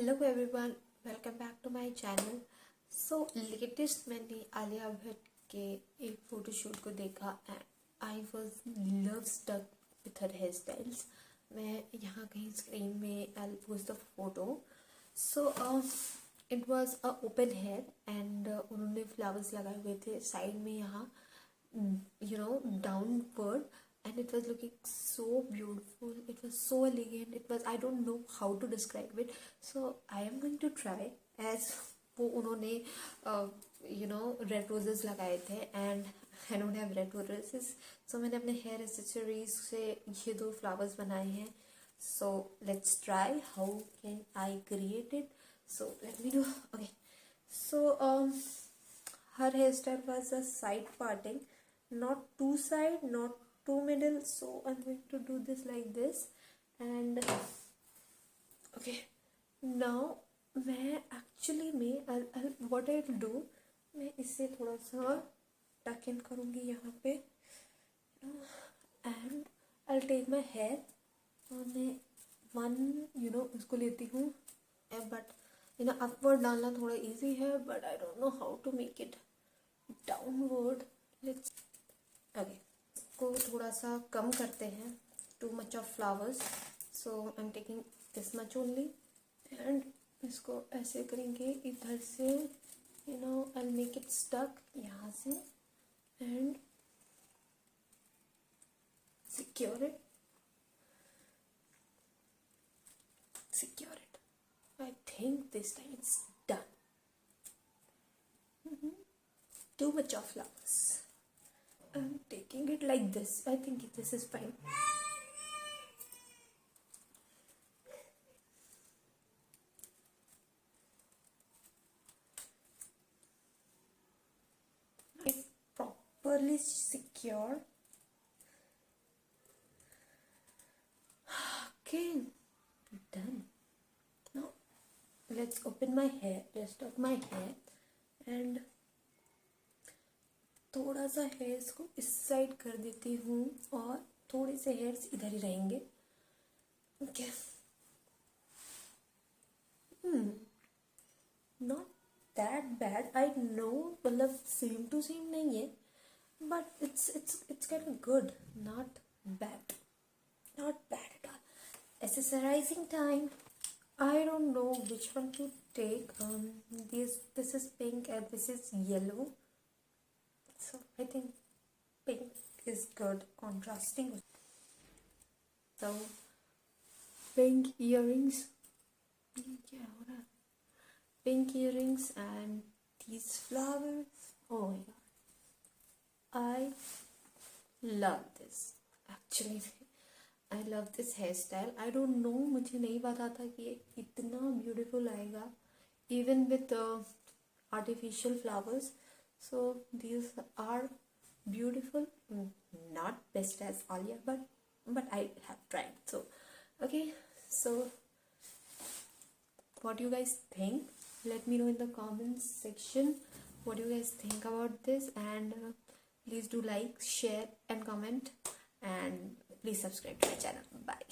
Hello everyone, welcome back to my channel. So latest मैंने आलिया भट्ट के एक फोटोशूट को देखा and I was love stuck with her hairstyles. मैं यहाँ कहीं स्क्रीन में I post the photo. So it was a open hair and उन्होंने फ्लावर्स लगाए हुए थे साइड में यहाँ downward, and it was looking so beautiful. It was so elegant. It was, I don't know how to describe it, so I am going to try as वो उन्होंने red roses लगाए थे and I don't have red roses, so मैंने अपने hair accessories से ये दो flowers बनाए हैं. So let's try how can I create it. So let me do. Okay, so her hairstyle was a side parting, not two side, not two middle. So I'm going to do this like this. And okay, now मैं actually में what I'll do, मैं इससे थोड़ा सा tuck in करूँगी यहाँ पे and I'll take my hair और मैं one इसको लेती हूँ, but upward डालना थोड़ा easy है, but I don't know how to make it downward. Let's okay, इसको थोड़ा सा कम करते हैं. Too much of flowers, so I'm taking this much only and इसको ऐसे करेंगे इधर से. I'll make it stuck यहाँ से and secure it. I think this time it's done. Too much of flowers. I'm taking it like this. I think this is fine. It's properly secure. Okay, done. Now let's open my hair, rest of my hair, and थोड़ा सा hairs को इस side कर देती हूँ और थोड़े से हेयर्स इधर ही रहेंगे. Okay, not that bad. I know, मतलब सेम टू सेम नहीं है, but it's kind of good. Not bad at all. Accessorising time. I don't know which one to take. This is pink and this is yellow. So I think pink is good, contrasting. So pink earrings. क्या हो रहा है? Pink earrings and these flowers. Oh my god, I love this. Actually, I love this hairstyle. I don't know, मुझे नहीं पता था कि ये इतना beautiful आएगा, even with artificial flowers. So these are beautiful. Not best as Alia, but I have tried. So okay, so what do you guys think? Let me know in the comments section what do you guys think about this, and please do like, share and comment, and please subscribe to my channel. Bye.